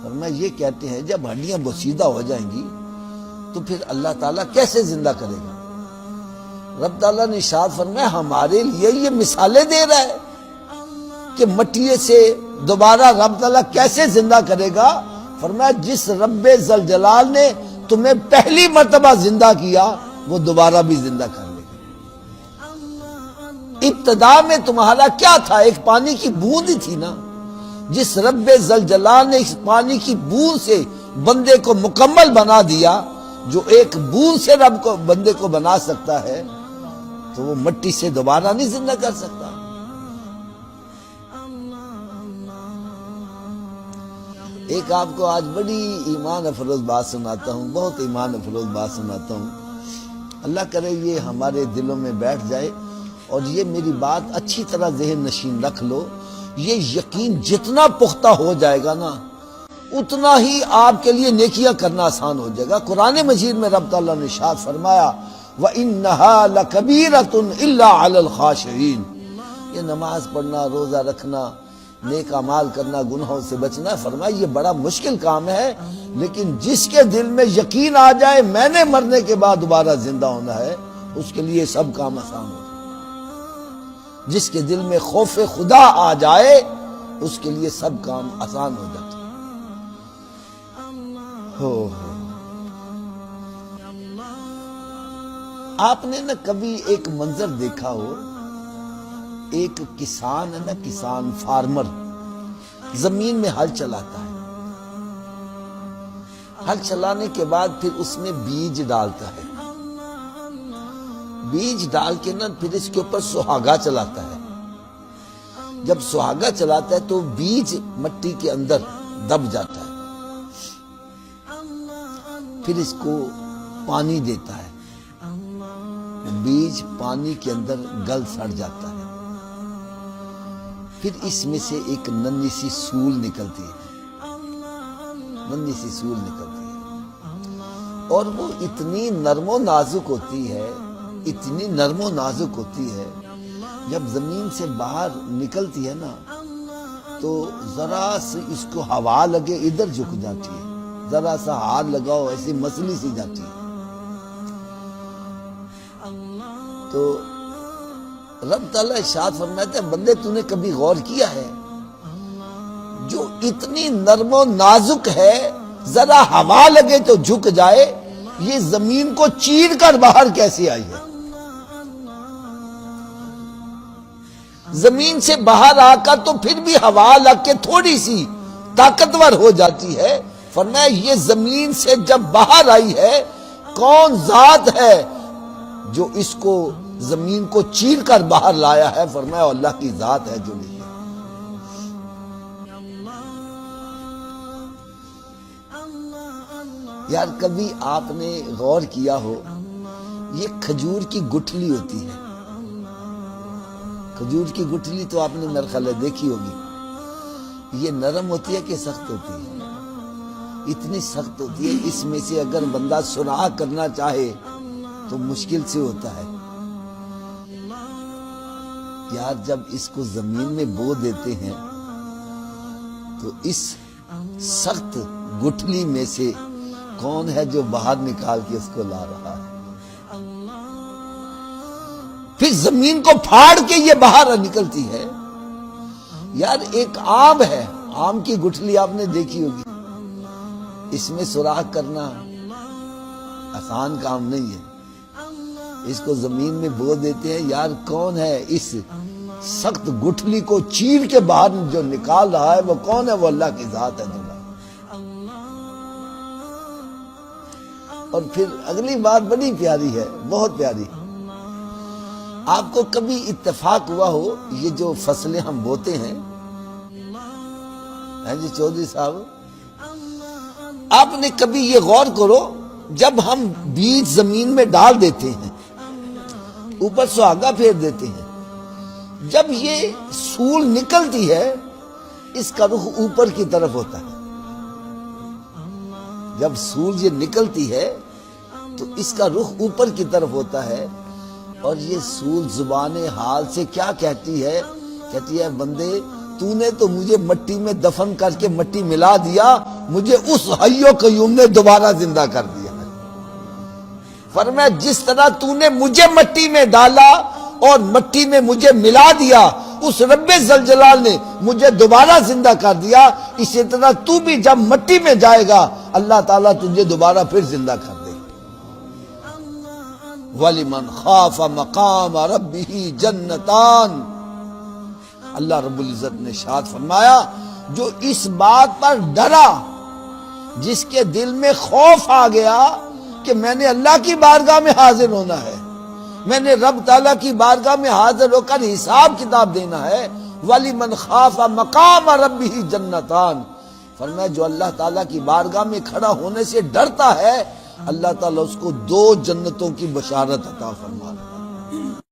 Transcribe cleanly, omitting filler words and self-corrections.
فرمایا یہ کہتے ہیں جب ہڈیاں بوسیدہ ہو جائیں گی تو پھر اللہ تعالیٰ کیسے زندہ کرے گا؟ رب تعالیٰ نے ارشاد فرمایا ہمارے لیے یہ مثالیں دے رہا ہے کہ مٹی سے دوبارہ رب تعالیٰ کیسے زندہ کرے گا۔ فرمایا جس رب ذوالجلال نے تمہیں پہلی مرتبہ زندہ کیا وہ دوبارہ بھی زندہ کر لے گا۔ ابتدا میں تمہارا کیا تھا؟ ایک پانی کی بوند ہی تھی نا۔ جس رب ذوالجلال نے اس پانی کی بوند سے بندے کو مکمل بنا دیا، جو ایک بوند سے رب کو بندے کو بنا سکتا ہے تو وہ مٹی سے دوبارہ نہیں زندہ کر سکتا۔ ایک آپ کو آج بڑی ایمان افروز بات سناتا ہوں، بہت ایمان افروز بات سناتا ہوں، اللہ کرے یہ ہمارے دلوں میں بیٹھ جائے اور یہ میری بات اچھی طرح ذہن نشین رکھ لو۔ یہ یقین جتنا پختہ ہو جائے گا نا اتنا ہی آپ کے لیے نیکیاں کرنا آسان ہو جائے گا۔ قرآن مجید میں رب تعالیٰ نے ارشاد فرمایا وَإِنَّهَا لَكَبِيرَةٌ إِلَّا عَلَى الْخَاشِعِينَ، یہ نماز پڑھنا، روزہ رکھنا، نیک اعمال کرنا، گناہوں سے بچنا، فرمایا یہ بڑا مشکل کام ہے، لیکن جس کے دل میں یقین آ جائے میں نے مرنے کے بعد دوبارہ زندہ ہونا ہے اس کے لیے سب کام آسان ہو جائے۔ جس کے دل میں خوف خدا آ جائے اس کے لیے سب کام آسان ہو جاتے۔ آپ نے نا کبھی ایک منظر دیکھا ہو، ایک کسان ہے نا، کسان فارمر زمین میں ہل چلاتا ہے، ہل چلانے کے بعد پھر اس میں بیج ڈالتا ہے، بیج ڈال کے نا پھر اس کے اوپر سہاگا چلاتا ہے۔ جب سہاگا چلاتا ہے تو بیج مٹی کے اندر دب جاتا ہے، پھر اس کو پانی دیتا ہے، بیج پانی کے اندر گل سڑ جاتا ہے، پھر اس میں سے ایک ننھی سی سول نکلتی ہے، ننھی سی سول نکلتی ہے، اور وہ اتنی نرم و نازک ہوتی ہے، اتنی نرم و نازک ہوتی ہے، جب زمین سے باہر نکلتی ہے نا تو ذرا سے اس کو ہوا لگے ادھر جھک جاتی ہے، ذرا سا ہاتھ لگاؤ ایسی مسلی سی جاتی ہے۔ تو رب تعالیٰ ارشاد فرماتے ہیں بندے تو نے کبھی غور کیا ہے جو اتنی نرم و نازک ہے ذرا ہوا لگے تو جھک جائے، یہ زمین کو چیر کر باہر کیسے آئی ہے؟ زمین سے باہر آ کر تو پھر بھی ہوا لگ کے تھوڑی سی طاقتور ہو جاتی ہے۔ فرمایا یہ زمین سے جب باہر آئی ہے کون ذات ہے جو اس کو زمین کو چیر کر باہر لایا ہے؟ فرمایا اللہ کی ذات ہے جو لی ہے۔ یار کبھی آپ نے غور کیا ہو، یہ کھجور کی گٹھلی ہوتی ہے، کھجور کی گٹھلی تو آپ نے میرا خیال ہے دیکھی ہوگی، یہ نرم ہوتی ہے کہ سخت ہوتی ہے؟ اتنی سخت ہوتی ہے، اس میں سے اگر بندہ سراغ کرنا چاہے تو مشکل سے ہوتا ہے۔ یار جب اس کو زمین میں بو دیتے ہیں تو اس سخت گٹھلی میں سے کون ہے جو باہر نکال کے اس کو لا رہا ہے؟ پھر زمین کو پھاڑ کے یہ باہر نکلتی ہے۔ یار ایک آم ہے، آم کی گٹھلی آپ نے دیکھی ہوگی، اس میں سوراخ کرنا آسان کام نہیں ہے، اس کو زمین میں بو دیتے ہیں۔ یار کون ہے اس سخت گٹھلی کو چیر کے باہر جو نکال رہا ہے وہ کون ہے؟ وہ اللہ کی ذات ہے دلہ۔ اور پھر اگلی بات بڑی پیاری ہے، بہت پیاری۔ آپ کو کبھی اتفاق ہوا ہو یہ جو فصلیں ہم بوتے ہیں جی چودھری صاحب، آپ نے کبھی یہ غور کرو جب ہم بیج زمین میں ڈال دیتے ہیں، اوپر سہاگا پھیر دیتے ہیں، جب یہ سول نکلتی ہے اس کا رخ اوپر کی طرف ہوتا ہے۔ جب سول یہ نکلتی ہے تو اس کا رخ اوپر کی طرف ہوتا ہے، اور یہ سول زبان حال سے کیا کہتی ہے؟ کہتی ہے بندے تو نے تو مجھے مٹی میں دفن کر کے مٹی ملا دیا، مجھے اس حی و قیوم نے دوبارہ زندہ کر دیا ہے۔ فرمایا جس طرح تو نے مجھے مٹی میں ڈالا اور مٹی میں مجھے ملا دیا، اس رب ذوالجلال نے مجھے دوبارہ زندہ کر دیا، اسی طرح تو بھی جب مٹی میں جائے گا اللہ تعالیٰ تجھے دوبارہ پھر زندہ کر دے۔ وَلِمَنْ خَافَ مَقَامَ رَبِّهِ جَنَّتَانِ، اللہ رب العزت نے ارشاد فرمایا جو اس بات پر ڈرا، جس کے دل میں خوف آ گیا کہ میں نے اللہ کی بارگاہ میں حاضر ہونا ہے، میں نے رب تعالیٰ کی بارگاہ میں حاضر ہو کر حساب کتاب دینا ہے، وَلِمَنْ خَافَ مَقَامَ رَبِّهِ جَنَّتَانِ، فرمایا جو اللہ تعالیٰ کی بارگاہ میں کھڑا ہونے سے ڈرتا ہے اللہ تعالیٰ اس کو 2 جنتوں کی بشارت عطا فرما۔